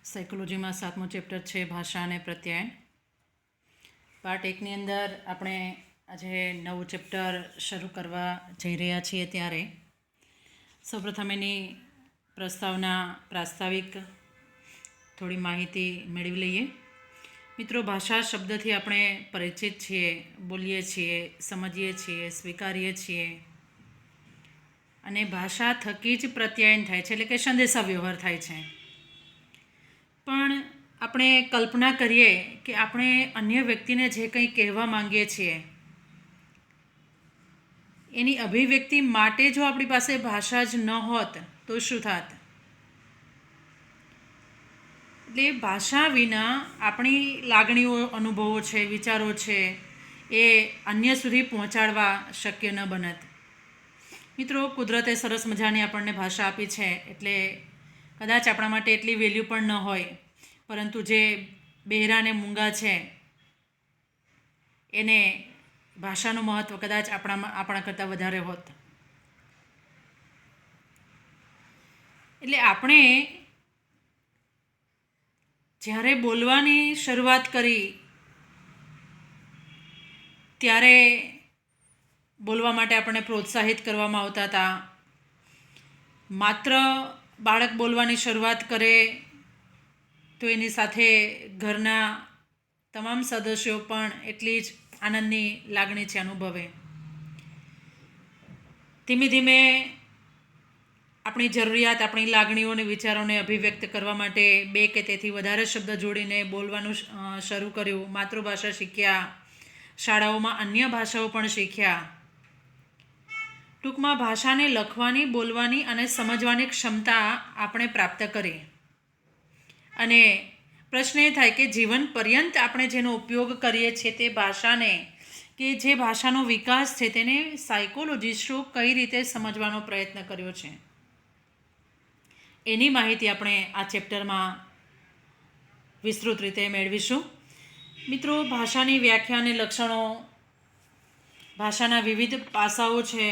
સાયકોલોજીમાં 7મો chapter છે ભાષા અને પ્રત્યાયન. પાર્ટ 1ની અંદર આપણે આજે નવું ચેપ્ટર શરૂ કરવા જઈ રહ્યા છીએ ત્યારે સૌપ્રથમ એની પ્રાસ્તાવિક થોડી માહિતી મેળવી લઈએ. મિત્રો, ભાષા શબ્દથી આપણે પરિચિત છીએ, બોલીએ છીએ, સમજીએ છીએ, સ્વીકારીએ છીએ અને ભાષા થકી જ પ્રત્યાયન થાય છે, એટલે કે સંદેશા વ્યવહાર થાય છે. પણ આપણે કલ્પના કરીએ કે આપણે અન્ય વ્યક્તિને જે કંઈ કહેવા માંગીએ છીએ એની અભિવ્યક્તિ માટે જો આપણી પાસે ભાષા જ ન હોત તો શું થાત? એટલે ભાષા વિના આપણી લાગણીઓ, અનુભવો છે, વિચારો છે એ અન્ય સુધી પહોંચાડવા શક્ય ન બનત. મિત્રો, કુદરતે સરસ મજાની આપણને ભાષા આપી છે, એટલે કદાચ આપણા માટે એટલી વેલ્યુ પણ ન હોય, પરંતુ જે બહેરા અને મૂંગા છે એને ભાષાનું મહત્ત્વ કદાચ આપણા કરતાં વધારે હોત. એટલે આપણે જ્યારે બોલવાની શરૂઆત કરી ત્યારે બોલવા માટે આપણને પ્રોત્સાહિત કરવામાં આવતા હતા. માત્ર બાળક બોલવાની શરૂઆત કરે તો એની સાથે ઘરના તમામ સદસ્યો પણ એટલી જ આનંદની લાગણી છે અનુભવે. ધીમે ધીમે આપણી જરૂરિયાત, આપણી લાગણીઓ અને વિચારોને અભિવ્યક્ત કરવા માટે 2 કે તેથી વધારે શબ્દ જોડીને બોલવાનું શરૂ કર્યું. માતૃભાષા શીખ્યા, શાળાઓમાં અન્ય ભાષાઓ પણ શીખ્યા. ટૂંકમાં ભાષાને લખવાની, બોલવાની અને સમજવાની ક્ષમતા આપણે પ્રાપ્ત કરી. અને પ્રશ્ન એ થાય કે જીવન પર્યંત આપણે જેનો ઉપયોગ કરીએ છીએ તે ભાષાને, કે જે ભાષાનો વિકાસ છે તેને સાયકોલોજિસ્ટો કઈ રીતે સમજવાનો પ્રયત્ન કર્યો છે એની માહિતી આપણે આ ચેપ્ટરમાં વિસ્તૃત રીતે મેળવીશું. મિત્રો, ભાષાની વ્યાખ્યા અને લક્ષણો, ભાષાના વિવિધ પાસાઓ છે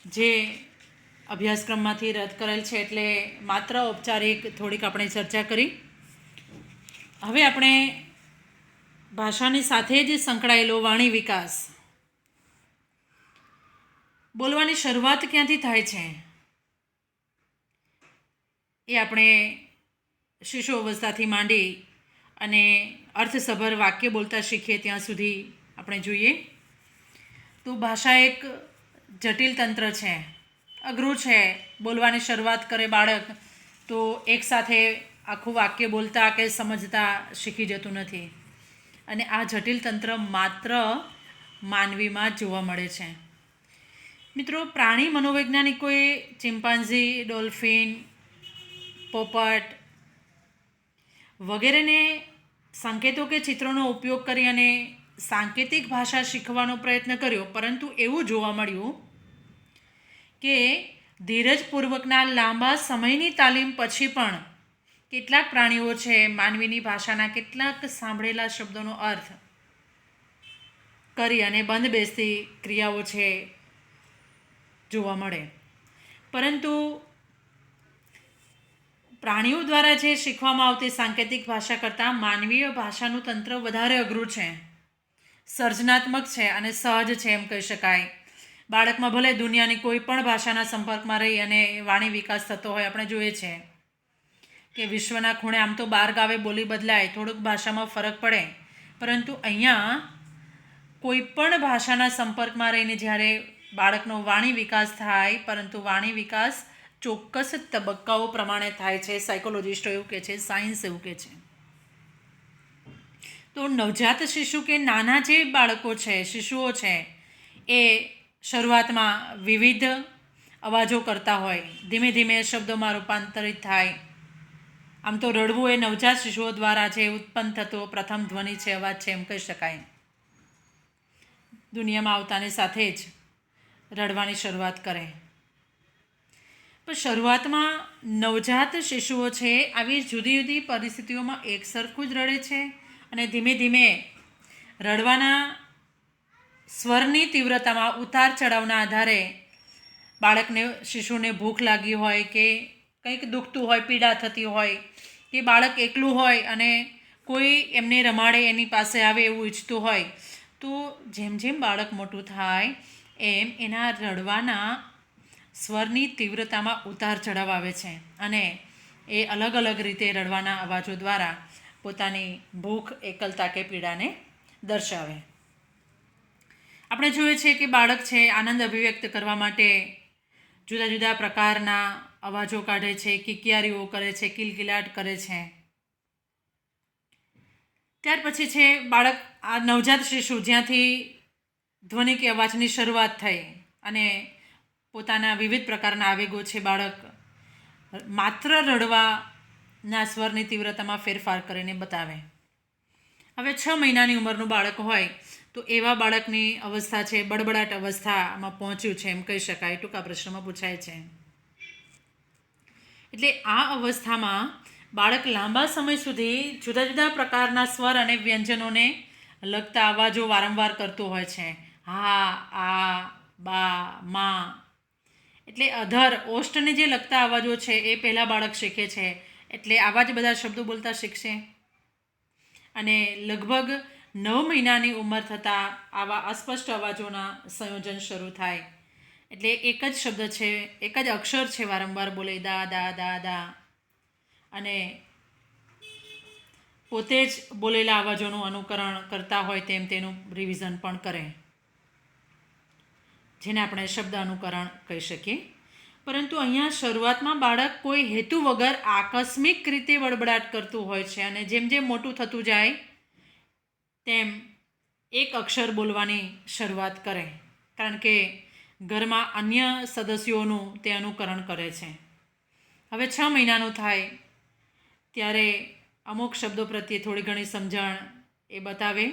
જે અભ્યાસક્રમમાંથી રદ કરેલ છે, એટલે માત્ર ઔપચારિક થોડીક આપણે ચર્ચા કરી. હવે આપણે ભાષાની સાથે જ સંકળાયેલો વાણી વિકાસ, બોલવાની શરૂઆત ક્યાંથી થાય છે એ આપણે શિશુ અવસ્થાથી માંડી અને અર્થસભર વાક્ય બોલતા શીખીએ ત્યાં સુધી આપણે જોઈએ તો ભાષા એક જટિલ તંત્ર છે, અઘરું છે. બોલવાની શરૂઆત કરે બાળક તો એકસાથે આખું વાક્ય બોલતા કે સમજતા શીખી જતું નથી. અને આ જટિલ તંત્ર માત્ર માનવીમાં જ જોવા મળે છે. મિત્રો, પ્રાણી મનોવૈજ્ઞાનિકોએ ચિમ્પાન્ઝી, ડોલ્ફિન, પોપટ વગેરેને સંકેતો કે ચિત્રોનો ઉપયોગ કરી અને સાંકેતિક ભાષા શીખવાનો પ્રયત્ન કર્યો, પરંતુ એવું જોવા મળ્યું કે ધીરજપૂર્વકના લાંબા સમયની તાલીમ પછી પણ કેટલાક પ્રાણીઓ છે માનવીની ભાષાના કેટલાક સાંભળેલા શબ્દોનો અર્થ કરી અને બંધ બેસતી ક્રિયાઓ છે જોવા મળે. પરંતુ પ્રાણીઓ દ્વારા જે શીખવામાં આવતી સાંકેતિક ભાષા કરતાં માનવીય ભાષાનું તંત્ર વધારે અઘરું છે, સર્જનાત્મક છે અને સહજ છે એમ કહી શકાય. બાળકમાં ભલે દુનિયાની કોઈ પણ ભાષાના સંપર્કમાં રહી અને વાણી વિકાસ થતો હોય, આપણે જોઈએ છે કે વિશ્વના ખૂણે આમ તો 12 ગાવે બોલી બદલાય, થોડુંક ભાષામાં ફરક પડે, પરંતુ અહીંયા કોઈ પણ ભાષાના સંપર્કમાં રહીને જ્યારે બાળકનો વાણી વિકાસ થાય, પરંતુ વાણી વિકાસ ચોક્કસ તબક્કાઓ પ્રમાણે થાય છે. સાયકોલોજિસ્ટો એવું કહે છે, સાયન્સ એવું કહે છે. તો નવજાત શિશુ કે નાના જે બાળકો છે, શિશુઓ છે, એ શરૂઆતમાં વિવિધ અવાજો કરતા હોય, ધીમે ધીમે શબ્દોમાં રૂપાંતરિત થાય. આમ તો રડવું એ નવજાત શિશુઓ દ્વારા જે ઉત્પન્ન થતો પ્રથમ ધ્વનિ છે, અવાજ છે એમ કહી શકાય. દુનિયામાં આવતાની સાથે જ રડવાની શરૂઆત કરે. પણ શરૂઆતમાં નવજાત શિશુઓ છે આવી જુદી જુદી પરિસ્થિતિઓમાં એક સરખું જ રડે છે અને ધીમે ધીમે રડવાના સ્વરની તીવ્રતામાં ઉતાર ચઢાવના આધારે બાળકને, શિશુને ભૂખ લાગી હોય કે કંઈક દુખતું હોય, પીડા થતી હોય કે બાળક એકલું હોય અને કોઈ એમને રમાડે એની પાસે આવે એવું ઈચ્છતું હોય, તો જેમ જેમ બાળક મોટું થાય એમ એના રડવાના સ્વરની તીવ્રતામાં ઉતાર ચઢાવ આવે છે અને એ અલગ અલગ રીતે રડવાના અવાજો દ્વારા પોતાની ભૂખ, એકલતા કે પીડાને દર્શાવે. આપણે જોઈએ છીએ કે બાળક છે આનંદ અભિવ્યક્ત કરવા માટે જુદા જુદા પ્રકારના અવાજો કાઢે છે, કિકિયારીઓ કરે છે, કિલકિલાટ કરે છે. ત્યાર પછી છે બાળક, આ નવજાત શિશુ જ્યાંથી ધ્વનિ કે અવાજની શરૂઆત થઈ અને પોતાના વિવિધ પ્રકારના આવેગો છે બાળક માત્ર રડવાના સ્વરની તીવ્રતામાં ફેરફાર કરીને બતાવે. હવે 6 મહિનાની ઉંમરનું બાળક હોય તો એવા બાળકની અવસ્થા છે બડબડાટ અવસ્થામાં પહોંચ્યું છે એમ કહી શકાય, ટૂંકા પ્રશ્નમાં પૂછાય છે. એટલે આ અવસ્થામાં બાળક લાંબા સમય સુધી જુદા જુદા પ્રકારના સ્વર અને વ્યંજનોને લગતા અવાજો વારંવાર કરતું હોય છે. હા, આ, બા, મા. એટલે અધર, ઓષ્ઠને જે લગતા અવાજો છે એ પહેલાં બાળક શીખે છે. એટલે આવા જ બધા શબ્દો બોલતા શીખશે અને લગભગ 9 મહિનાની ઉંમર થતાં આવા અસ્પષ્ટ અવાજોના સંયોજન શરૂ થાય. એટલે એક જ શબ્દ છે, એક જ અક્ષર છે વારંવાર બોલે, દા દા દા દા, અને પોતે જ બોલેલા અવાજોનું અનુકરણ કરતા હોય તેમ તેનું રિવિઝન પણ કરે, જેને આપણે શબ્દ અનુકરણ કહી શકીએ. પરંતુ અહીંયા શરૂઆતમાં બાળક કોઈ હેતુ વગર આકસ્મિક રીતે બડબડાટ કરતું હોય છે અને જેમ જેમ મોટું થતું જાય તેમ એક અક્ષર બોલવાની શરૂઆત કરે, કારણ કે ઘરમાં અન્ય સદસ્યોનું તે અનુકરણ કરે છે. હવે 6 મહિનાનું થાય ત્યારે અમુક શબ્દો પ્રત્યે થોડી ઘણી સમજણ એ બતાવે.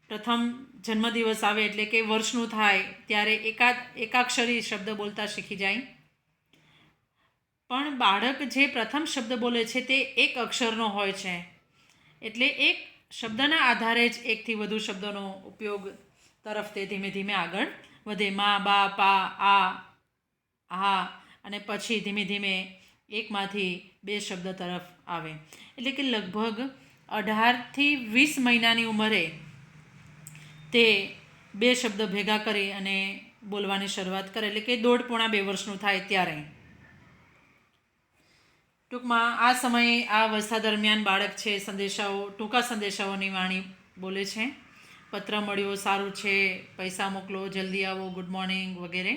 પ્રથમ જન્મદિવસ આવે એટલે કે વર્ષનું થાય ત્યારે એકાક્ષરી શબ્દ બોલતા શીખી જાય. પણ બાળક જે પ્રથમ શબ્દ બોલે છે તે એક અક્ષરનો હોય છે, એટલે એક શબ્દના આધારે જ એકથી વધુ શબ્દોનો ઉપયોગ તરફ તે ધીમે ધીમે આગળ વધે. મા, બા, પા, આ, હા, અને પછી ધીમે ધીમે એકમાંથી 2 શબ્દ તરફ આવે. એટલે કે લગભગ 18થી 20 મહિનાની ઉંમરે તે 2 શબ્દ ભેગા કરી અને બોલવાની શરૂઆત કરે, એટલે કે 1.5-2 વર્ષનું થાય ત્યારે. ટૂંકમાં આ સમયે, આ અવસ્થા દરમિયાન બાળક છે ટૂંકા સંદેશાઓની વાણી બોલે છે. પત્ર મળ્યો, સારું છે, પૈસા મોકલો, જલ્દી આવો, ગુડ મોર્નિંગ વગેરે.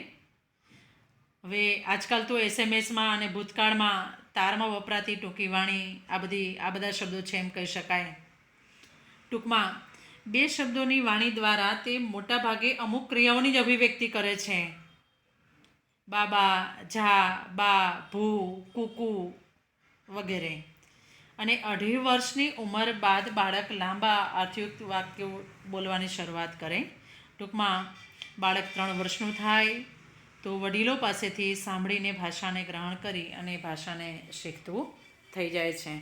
હવે આજકાલ તો SMS-માં અને ભૂતકાળમાં તારમાં વપરાતી ટૂંકી વાણી આ બધા શબ્દો છે એમ કહી શકાય. ટૂંકમાં 2 શબ્દોની વાણી દ્વારા તે મોટાભાગે અમુક ક્રિયાઓની જ અભિવ્યક્તિ કરે છે. બાબા, જા, બા, ભૂ, કુકુ વગેરે. અને 2.5 વર્ષની ઉંમર બાદ બાળક લાંબા અર્થયુક્ત વાક્યો બોલવાની શરૂઆત કરે. ટૂંકમાં બાળક 3 વર્ષનું થાય તો વડીલો પાસેથી સાંભળીને ભાષાને ગ્રહણ કરી અને ભાષાને શીખતું થઈ જાય છે.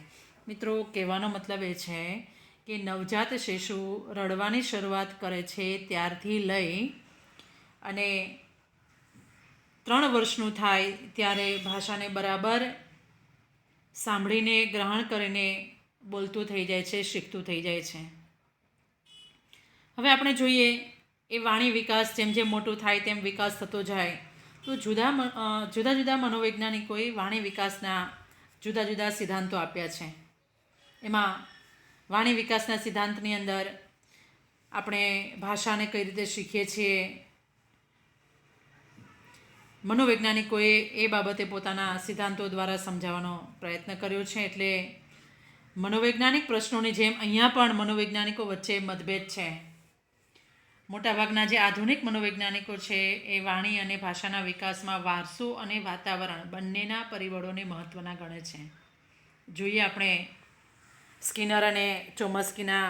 મિત્રો, કહેવાનો મતલબ એ છે કે નવજાત શિશુ રડવાની શરૂઆત કરે છે ત્યારથી લઈ અને 3 વર્ષનું થાય ત્યારે ભાષાને બરાબર સાંભળીને ગ્રહણ કરીને બોલતું થઈ જાય છે, શીખતું થઈ જાય છે. હવે આપણે જોઈએ એ વાણી વિકાસ જેમ જેમ મોટું થાય તેમ વિકાસ થતો જાય તો જુદા જુદા મનોવૈજ્ઞાનિકોએ વાણી વિકાસના જુદા જુદા સિદ્ધાંતો આપ્યા છે. એમાં વાણી વિકાસના સિદ્ધાંતની અંદર આપણે ભાષાને કઈ રીતે શીખીએ છીએ, મનોવૈજ્ઞાનિકોએ એ બાબતે પોતાના સિદ્ધાંતો દ્વારા સમજાવવાનો પ્રયત્ન કર્યો છે. એટલે મનોવૈજ્ઞાનિક પ્રશ્નોની જેમ અહીંયા પણ મનોવૈજ્ઞાનિકો વચ્ચે મતભેદ છે. મોટાભાગના જે આધુનિક મનોવૈજ્ઞાનિકો છે એ વાણી અને ભાષાના વિકાસમાં વારસો અને વાતાવરણ બંનેના પરિબળોને મહત્ત્વના ગણે છે. જોઈએ આપણે સ્કિનર અને ચોમસ્કીના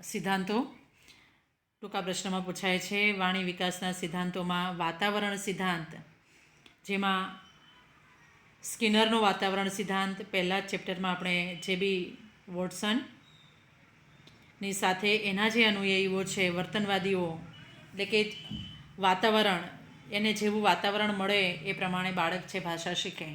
સિદ્ધાંતો. ટૂંકા પ્રશ્નમાં પૂછાય છે વાણી વિકાસના સિદ્ધાંતોમાં વાતાવરણ સિદ્ધાંત, જેમાં સ્કિનરનો વાતાવરણ સિદ્ધાંત પહેલાં જ ચેપ્ટરમાં આપણે જે.બી. વોટસનની સાથે એના જે અનુયાયીઓ છે વર્તનવાદીઓ, એટલે કે વાતાવરણ, એને જેવું વાતાવરણ મળે એ પ્રમાણે બાળક છે ભાષા શીખે.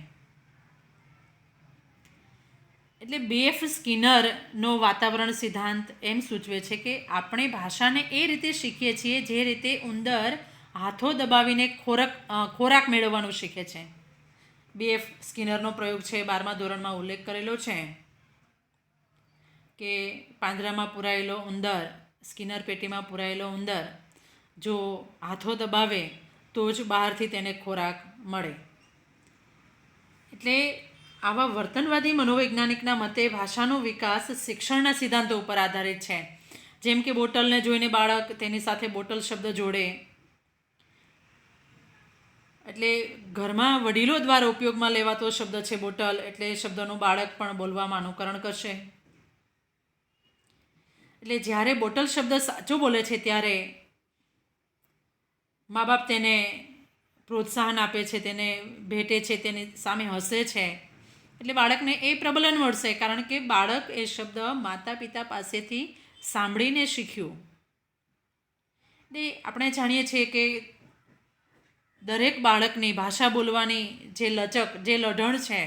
એટલે BF સ્કિનરનો વાતાવરણ સિદ્ધાંત એમ સૂચવે છે કે આપણે ભાષાને એ રીતે શીખીએ છીએ જે રીતે ઉંદર હાથો દબાવીને ખોરાક મેળવવાનું શીખે છે. BF સ્કિનરનો પ્રયોગ છે 12મા ધોરણમાં ઉલ્લેખ કરેલો છે કે પાંજરામાં પૂરાયેલો ઉંદર, સ્કિનર પેટીમાં પૂરાયેલો ઉંદર જો હાથો દબાવે તો જ બહારથી તેને ખોરાક મળે. એટલે આવા વર્તનવાદી મનોવૈજ્ઞાનિકના મતે ભાષાનો વિકાસ શિક્ષણના સિદ્ધાંતો ઉપર આધારિત છે. જેમ કે બોટલને જોઈને બાળક તેની સાથે બોટલ શબ્દ જોડે. એટલે ઘરમાં વડીલો દ્વારા ઉપયોગમાં લેવાતો શબ્દ છે બોટલ, એટલે એ શબ્દનું બાળક પણ બોલવામાં અનુકરણ કરશે. એટલે જ્યારે બોટલ શબ્દ સાચો બોલે છે ત્યારે મા બાપ તેને પ્રોત્સાહન આપે છે, તેને ભેટે છે, તેની સામે હસે છે. એટલે બાળકને એ પ્રબલન મળશે, કારણ કે બાળક એ શબ્દ માતા પિતા પાસેથી સાંભળીને શીખ્યું. એટલે આપણે જાણીએ છીએ કે દરેક બાળકની ભાષા બોલવાની જે લચક, જે લઢણ છે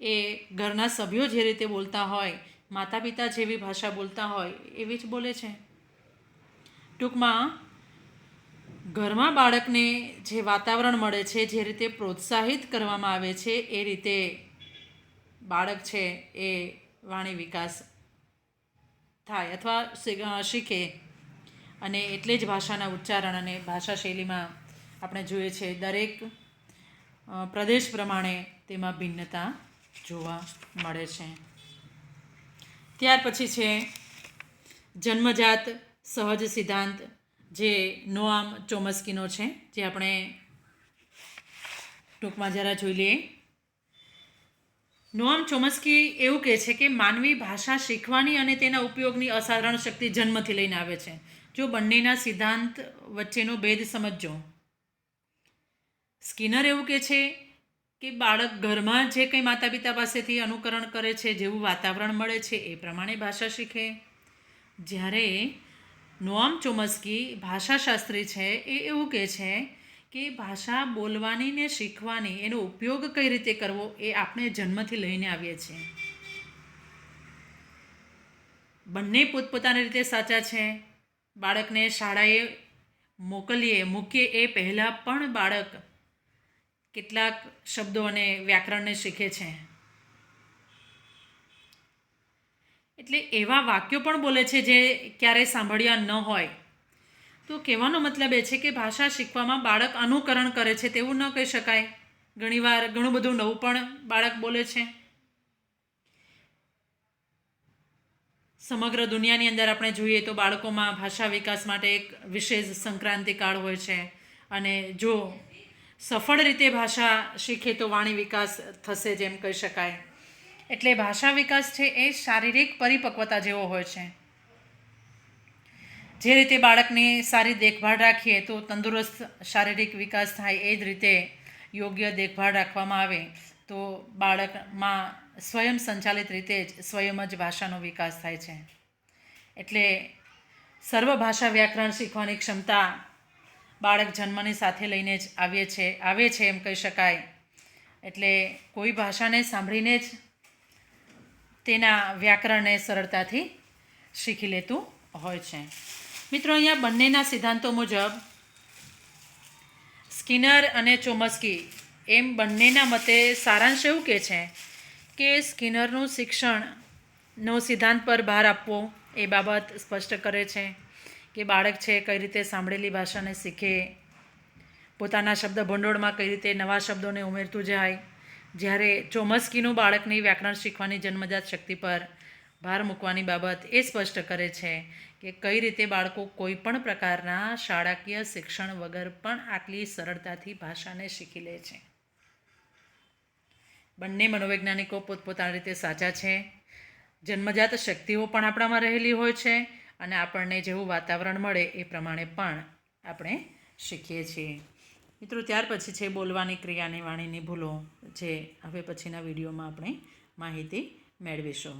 એ ઘરના સભ્યો જે રીતે બોલતા હોય, માતા પિતા જેવી ભાષા બોલતા હોય એવી જ બોલે છે. ટૂંકમાં ઘરમાં બાળકને જે વાતાવરણ મળે છે, જે રીતે પ્રોત્સાહિત કરવામાં આવે છે એ રીતે બાળક છે એ વાણી વિકાસ થાય અથવા શીખે. અને એટલે જ ભાષાના ઉચ્ચારણ અને ભાષા શૈલીમાં આપણે જોઈએ છે દરેક પ્રદેશ પ્રમાણે તેમાં ભિન્નતા જોવા મળે છે. ત્યાર પછી છે જન્મજાત સહજ સિદ્ધાંત, જે નોઆમ ચોમસ્કીનો છે, જે આપણે ટૂંકમાં જરા જોઈ લઈએ. નોઆમ ચોમસ્કી એવું કહે છે કે માનવી ભાષા શીખવાની અને તેના ઉપયોગની અસાધારણ શક્તિ જન્મથી લઈને આવે છે. જો બંનેના સિદ્ધાંત વચ્ચેનો ભેદ સમજજો. સ્કિનર એવું કહે છે કે બાળક ઘરમાં જે કંઈ માતા પિતા પાસેથી અનુકરણ કરે છે, જેવું વાતાવરણ મળે છે એ પ્રમાણે ભાષા શીખે. જ્યારે નોઆમ ચોમસ્કી ભાષાશાસ્ત્રી છે એ એવું કહે છે કે ભાષા બોલવાની ને શીખવાની, એનો ઉપયોગ કઈ રીતે કરવો એ આપણે જન્મથી લઈને આવીએ છીએ. બંને પોતપોતાની રીતે સાચા છે. બાળકને શાળાએ મૂકીએ એ પહેલાં પણ બાળક કેટલાક શબ્દો અને વ્યાકરણને શીખે છે. એટલે એવા વાક્યો પણ બોલે છે જે ક્યારેય સાંભળ્યા ન હોય. તો કહેવાનો મતલબ એ છે કે ભાષા શીખવામાં બાળક અનુકરણ કરે છે તેવું ન કહી શકાય. ઘણીવાર ઘણું બધું નવું પણ બાળક બોલે છે. સમગ્ર દુનિયાની અંદર આપણે જોઈએ તો બાળકોમાં ભાષા વિકાસ માટે એક વિશેષ સંક્રાંતિકાળ હોય છે. અને જો સફળ રીતે ભાષા શીખે તો વાણી વિકાસ થશે જેમ કહી શકાય. એટલે ભાષા વિકાસ છે એ શારીરિક પરિપક્વતા જેવો હોય છે. જે રીતે બાળકની સારી દેખભાળ રાખીએ તો તંદુરસ્ત શારીરિક વિકાસ થાય, એ જ રીતે યોગ્ય દેખભાળ રાખવામાં આવે તો બાળકમાં સ્વયં સંચાલિત રીતે જ સ્વયં જ ભાષાનો વિકાસ થાય છે. એટલે સર્વ ભાષા વ્યાકરણ શીખવાની ક્ષમતા બાળક જન્મની સાથે લઈને જ આવે છે એમ કહી શકાય. એટલે કોઈ ભાષાને સાંભળીને જ તેના વ્યાકરણને સરળતાથી શીખી લેતું હોય છે. મિત્રો, અહીંયા બંનેના સિદ્ધાંતો મુજબ સ્કિનર અને ચોમસ્કી એમ બંનેના મતે સારાંશ એવું કહે છે કે સ્કિનરનું શિક્ષણનો સિદ્ધાંત પર ભાર આપવો એ બાબત સ્પષ્ટ કરે છે કે બાળક છે કઈ રીતે સાંભળેલી ભાષાને શીખે, પોતાના શબ્દ ભંડોળમાં કઈ રીતે નવા શબ્દોને ઉમેરતું જાય. જ્યારે ચોમસ્કીનું બાળકની વ્યાકરણ શીખવાની જન્મજાત શક્તિ પર ભાર મૂકવાની બાબત એ સ્પષ્ટ કરે છે કે કઈ રીતે બાળકો કોઈ પણ પ્રકારના શાળાકીય શિક્ષણ વગર પણ આટલી સરળતાથી ભાષાને શીખી લે છે. બંને મનોવૈજ્ઞાનિકો પોતપોતાની રીતે સાચા છે. જન્મજાત શક્તિઓ પણ આપણામાં રહેલી હોય છે અને આપણને જેવું વાતાવરણ મળે એ પ્રમાણે પણ આપણે શીખીએ છીએ. મિત્રો, ત્યાર પછી છે બોલવાની ક્રિયાની વાણીની ભૂલો, જે હવે પછીના વિડીયોમાં આપણે માહિતી મેળવીશું.